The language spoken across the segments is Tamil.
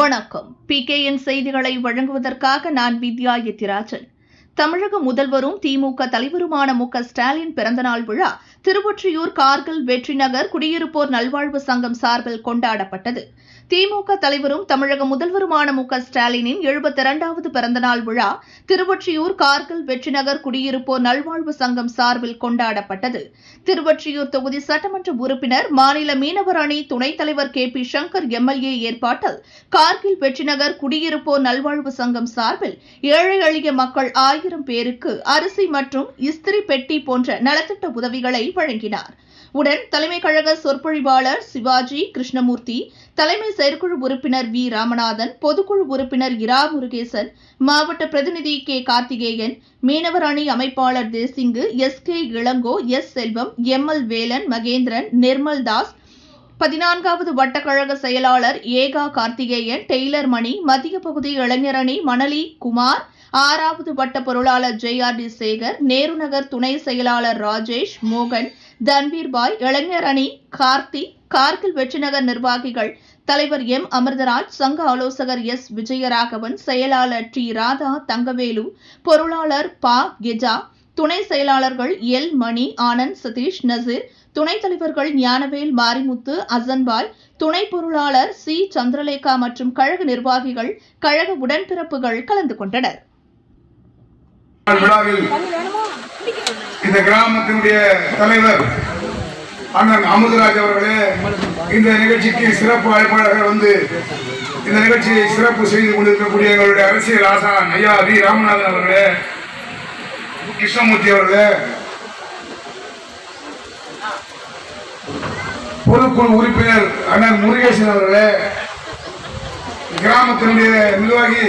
வணக்கம். PKN செய்திகளை வழங்குவதற்காக நான் வித்யா எத்திராஜன். தமிழக முதல்வரும் திமுக தலைவருமான மு.க.ஸ்டாலின் பிறந்தநாள் விழா திருவொற்றியூர் கார்கில் வெற்றி நகர் குடியிருப்போர் நல்வாழ்வு சங்கம் சார்பில் கொண்டாடப்பட்டது. திமுக தலைவரும் தமிழக முதல்வருமான மு.க.ஸ்டாலினின் 72வது பிறந்தநாள் விழா திருவொற்றியூர் கார்கில் வெற்றி நகர் குடியிருப்போர் நல்வாழ்வு சங்கம் சார்பில் கொண்டாடப்பட்டது. திருவொற்றியூர் தொகுதி சட்டமன்ற உறுப்பினர், மாநில மீனவர் அணி துணைத் தலைவர் KP சங்கர் MLA ஏற்பாட்டில் கார்கில் வெற்றி நகர் குடியிருப்போர் நல்வாழ்வு சங்கம் சார்பில் ஏழை எளிய மக்கள் 1000 பேருக்கு அரிசி மற்றும் இஸ்திரி பெட்டி போன்ற நலத்திட்ட உதவிகளை வழங்கினார். உடன் தலைமை கழக சொற்பொழிவாளர் சிவாஜி கிருஷ்ணமூர்த்தி, தலைமை செயற்குழு உறுப்பினர் V. ராமநாதன், பொதுக்குழு உறுப்பினர் இரா முருகேசன், மாவட்ட பிரதிநிதி K. கார்த்திகேயன், மீனவர் அணி அமைப்பாளர் தேசிங்கு, SK இளங்கோ, S. செல்வம், ML வேலன், மகேந்திரன், நிர்மல் தாஸ், 14வது வட்டக்கழக செயலாளர் ஏகா கார்த்திகேயன், டெய்லர் மணி, மத்திய பகுதி இளைஞர் அணி மணலி குமார், 6வது வட்ட பொருளாளர் JRD சேகர், நேரு நகர் துணை செயலாளர் ராஜேஷ், மோகன், தன்வீர்பாய், இளைஞர் அணி கார்த்தி, கார்கில் வெற்றிநகர் நிர்வாகிகள் தலைவர் M. அமிர்தராஜ், சங்க ஆலோசகர் S. விஜயராகவன், செயலாளர் T. ராதா, தங்கவேலு, பொருளாளர் ப. கெஜா, துணை செயலாளர்கள் L. மணி, ஆனந்த், சதீஷ், நசீர், துணைத் தலைவர்கள் ஞானவேல், மாரிமுத்து, அசன்பாய், துணை பொருளாளர் C. சந்திரலேகா மற்றும் கழக நிர்வாகிகள், கழக உடன்பிறப்புகள் கலந்து கொண்டனர். இந்த கிராமத்தினுடைய தலைவர் அண்ணன் அமுதராஜ் அவர்களே, இந்த நிகழ்ச்சிக்கு சிறப்பு அழைப்பாளர்கள் வந்து இந்த நிகழ்ச்சியை சிறப்பு செய்து கொண்டிருக்கக்கூடிய எங்களுடைய அரசியல் ஆசான் ஐயா V. ராமநாதன் அவர்களே, கிருஷ்ணமூர்த்தி அவர்களே, பொதுக்குழு உறுப்பினர் அண்ணன் முருகேசன் அவர்களே, கிராமத்தினுடைய நிர்வாகி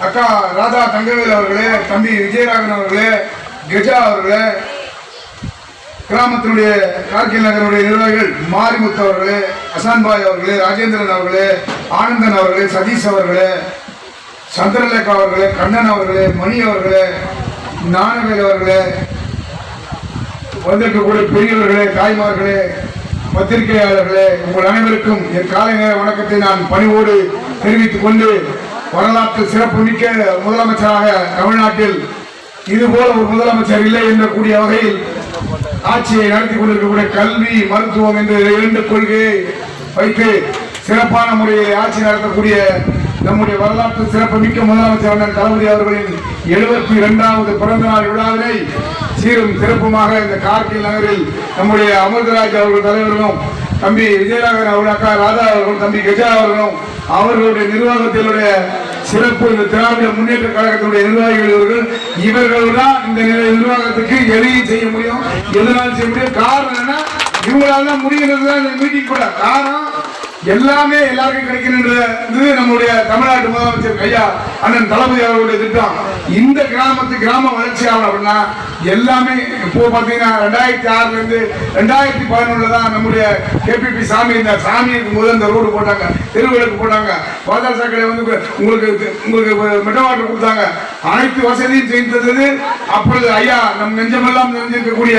அக்கா ராதா தங்கவேல் அவர்களே, தம்பி விஜயராகவன் அவர்களே, கெஜா அவர்களே, கிராமத்தினுடைய கார்கில் நகருடைய நிர்வாகிகள் மாரிமுத்து அவர்களே, அசான்பாய் அவர்களே, ராஜேந்திரன் அவர்களே, ஆனந்தன் அவர்களே, சதீஷ் அவர்களே, சந்திரலேகா அவர்களே, கண்ணன் அவர்களே, மணி அவர்களே, ஞானவேல் அவர்களே, வந்திருக்கக்கூடிய பெரியவர்களே, தாய்மார்களே, பத்திரிகையாளர்களே, உங்கள் அனைவருக்கும் என் காலை நேர வணக்கத்தை நான் பணிவோடு தெரிவித்துக் கொண்டு, வரலாற்று சிறப்பு மிக்க முதலமைச்சராக தமிழ்நாட்டில் இதுபோல ஒரு முதலமைச்சர் இல்லை என்ற கூடிய வகையில் ஆட்சியை நடத்தி கொண்டிருக்கக்கூடிய கல்வி, மருத்துவம் என்ற 2 கொள்கையை வைத்து சிறப்பான முறையில் ஆட்சி நடத்தக்கூடிய நம்முடைய வரலாற்று சிறப்பு மிக்க முதலமைச்சர் அண்ணன் தளபதி அவர்களின் 72வது பிறந்தநாள் விழாவினை சீரும் சிறப்புமாக இந்த கார்கில் நகரில் நம்முடைய அமிர்தராஜ் அவர்கள் தலைவர்களும், தம்பி விஜயராகவன் அவர்கள், அக்கா ராதா அவர்களும், தம்பி கெஜா அவர்களும், அவர்களுடைய நிர்வாகத்தினுடைய சிறப்பு இந்த திராவிட முன்னேற்ற கழகத்தினுடைய நிர்வாகிகள் இவர்கள் தான் இந்த நிர்வாகத்துக்கு எதையும் செய்ய முடியும், எதனாலும் செய்ய முடியும். காரணம் என்ன, இவங்களால தான் முடிகிறது தான் இந்த மீட்டிங் கூட. காரணம் எல்லாமே எல்லாருக்கும் கிடைக்கின்றது நம்முடைய தமிழ்நாட்டு முதலமைச்சர் ஐயா அண்ணன் தளபதி அவர்களுடைய திட்டம். இந்த கிராம வளர்ச்சி ஆகணும் அப்படின்னா எல்லாமே இப்போ பார்த்தீங்கன்னா 2006 இருந்து 2011 தான் நம்முடைய KPP சாமி இந்த சாமிக்கு முதல் இந்த ரோடு போட்டாங்க, தெருவுகளுக்கு போட்டாங்க, பாதாள சாக்கடை வந்து உங்களுக்கு மெட்ரோ வாட்டர் கொடுத்தாங்க, அனைத்து வசதியும் செய்தது அப்பொழுது ஐயா நம் நெஞ்சமெல்லாம் நிறைஞ்சிருக்கக்கூடிய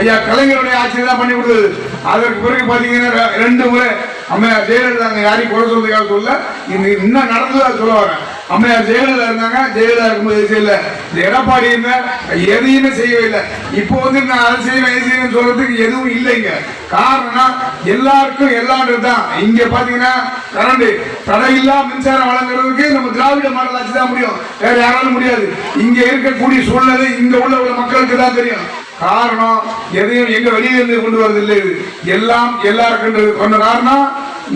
ஐயா கலைஞருடைய ஆட்சியை தான் பண்ணி கொடுத்தது. அதற்கு பிறகு பார்த்தீங்கன்னா 2 முறை அம்மையார் ஜெயலலிதா யாரையும் குறை சொல்றதுக்காக சொல்ல, இன்னும் நடந்ததா சொல்ல வரேன். அம்மையார் ஜெயலலிதா இருந்தாங்க, ஜெயலலிதா இருக்கும்போது செய்யல, இந்த எடப்பாடி எதையுமே செய்யவே இல்லை. இப்போ வந்து நான் அதை செய்வேன் எது செய்வேன் சொல்றதுக்கு எதுவும் இல்லைங்க. காரணம் எல்லாருக்கும் எல்லான்றது தான். இங்க பாத்தீங்கன்னா கரண்ட் தடையில்லா மின்சாரம் வழங்குறதுக்கு நம்ம திராவிட மாடல் ஆட்சி தான் முடியும், வேற யாராலும் முடியாது. இங்க இருக்கக்கூடிய சூழ்நிலை இங்க உள்ள மக்களுக்கு தான் தெரியும். காரணம் எதையும் எங்க வெளியிலிருந்து கொண்டு வரதில்லை, எல்லாம் எல்லாருக்கும் கொண்ட காரணம்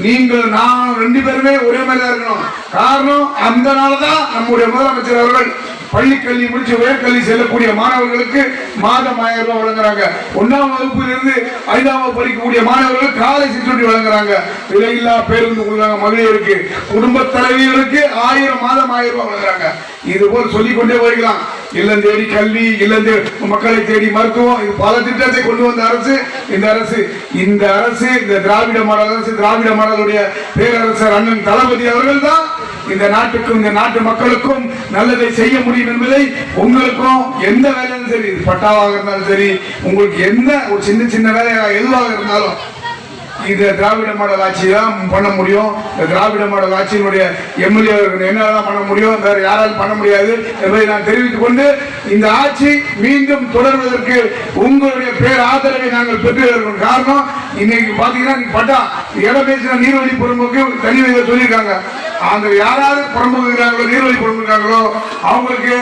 நீங்கள் நான் 2 பேருமே ஒரே மாதிரி தான் இருக்கணும். காரணம் அந்த நாள்தான் நம்முடைய முதலமைச்சர் அவர்கள் பள்ளி கல்வி முடிச்சு உயர்கல்வி செல்லக்கூடிய மாணவர்களுக்கு மாதம் 1000 ரூபாய் வழங்குறாங்க. 1ஆம் வகுப்பில் இருந்து 5ஆம் வகுப்பு படிக்கக்கூடிய மாணவர்களுக்கு காலை சிற்றுண்டி வழங்குறாங்க, விலையில்லா பேருந்து கொடுக்குறாங்க. மகளிருக்கு, குடும்ப தலைவிகளுக்கு மாதம் 1000 ரூபாய் வழங்குறாங்க. இது போல் சொல்லிக்கொண்டே போய்க்கலாம். இல்லம் தேடி கல்வி, இல்லம் மக்களை தேடி மருத்துவம், இது பல திட்டத்தை கொண்டு வந்த அரசு இந்த அரசு. இந்த அரசு இந்த திராவிட மாடல் அரசு, திராவிட மாடலுடைய பேரரசர் அண்ணன் தளபதி அவர்கள் தான் இந்த நாட்டுக்கும் இந்த நாட்டு மக்களுக்கும் நல்லதை செய்ய முடியும் என்பதை உங்களுக்கும் எந்த வேலையும் சரி, பட்டாவாக இருந்தாலும் சரி, உங்களுக்கு எந்த ஒரு சின்ன வேலையாக எதுவாக இருந்தாலும் இந்த திராவிட மாடல் ஆட்சி தான் பண்ண முடியும். இந்த திராவிட மாடல் ஆட்சியினுடைய எம்எல்ஏ என்னதான் பண்ண முடியும், வேற யாராலும் பண்ண முடியாது என்பதை நான் தெரிவித்துக் கொண்டு இந்த ஆட்சி மீண்டும் தொடர்வதற்கு உங்களுடைய பேர் ஆதரவை நாங்கள் பெற்று காரணம் இன்னைக்கு பாத்தீங்கன்னா பட்டா இடம் பேசின நீர்வழி புறம்போக்கு தனி சொல்லியிருக்காங்க. அந்த யாராவது புறம்போக்குறாங்களோ நீர்வழி புறம்போக்குறாங்களோ அவங்களுக்கு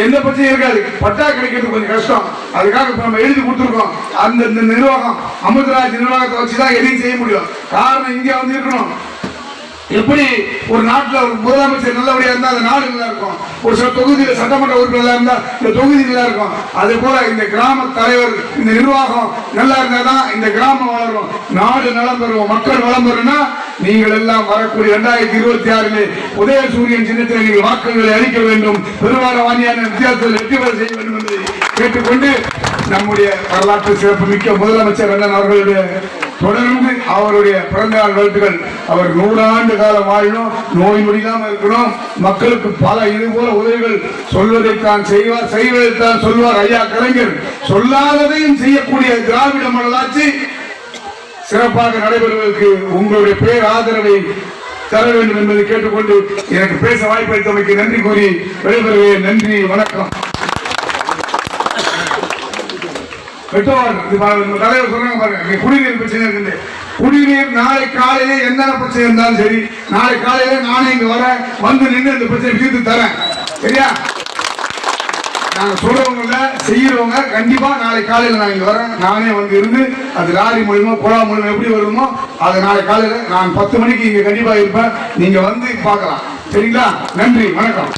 எந்த பிரச்சனையும் இருக்காது. பட்டா கிடைக்கிறது கொஞ்சம் கஷ்டம். அதுக்காக நம்ம எழுதி கொடுத்துருக்கோம். அந்த நிர்வாகம் அமிர்தராஜ் நிர்வாகத்தை வச்சுதான் எதையும் செய்ய முடியும். காரணம் இங்க வந்து இருக்கணும். எப்படி ஒரு நாட்டில் ஒரு முதலமைச்சர் நல்லபடியா இருந்தா அந்த நாடு நல்லா இருக்கும். ஒரு சில தொகுதியில் சட்டமன்ற உறுப்பினர்களா இருந்தா இந்த தொகுதி நல்லா இருக்கும். அதே போல இந்த கிராம தலைவர் இந்த நிர்வாகம் நல்லா இருந்தாதான் இந்த கிராமம் வளரும், நாடு நலம் பெறும், மக்கள் வளம் பெறும்னா நீங்கள் எல்லாம் வரக்கூடிய 2026 உதயசூரியன் சின்னத்தில் நீங்கள் வாக்குகளை அளிக்க வேண்டும். பெரும்பாலான வித்தியாசத்தில் வெற்றி பெற செய்ய வேண்டும் என்பதை கேட்டுக்கொண்டு நம்முடைய வரலாற்று சிறப்பு மிக்க முதலமைச்சர் அண்ணன் அவர்களுடைய தொடர்ந்து அவருடைய பிறந்தநாள் வாழ்த்துக்கள். அவர் 100 ஆண்டு காலம் வாழணும், நோய் நொடியாம இருக்கணும், மக்களுக்கு பல இது போல உதவிகள் சொல்வதைத்தான் செய்வார், செய்வதைத்தான் சொல்வார் ஐயா கலைஞர். சொல்லாததையும் செய்யக்கூடிய திராவிட மாடல் ஆட்சி சிறப்பாக நடைபெறுவதற்கு உங்களுடைய பேர் ஆதரவை தர வேண்டும் என்பதை கேட்டுக்கொண்டு எனக்கு பேச வாய்ப்பளித்தமைக்கு நன்றி கூறி விடைபெறுவேன். நன்றி, வணக்கம். தலைவர் சொல்றாங்க பாருங்க, குடிநீர் பிரச்சனை இருக்குது. குடிநீர் நாளை காலையில எந்த பிரச்சனை இருந்தாலும் சரி, நாளை காலையில நானே இங்க வந்து நின்று இந்த பிரச்சனை தீர்த்து தரேன். சரியா? நாங்க சொல்றவங்க செய்யறவங்க கண்டிப்பா நாளை காலையில நான் இங்க வரேன். நானே வந்து இருந்து அது லாரி மூலியமா குழா மூலியமா எப்படி வருமோ அது நாளை காலையில நான் 10 மணிக்கு இங்க கண்டிப்பா இருப்பேன். நீங்க வந்து பார்க்கலாம். சரிங்களா? நன்றி, வணக்கம்.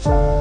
you.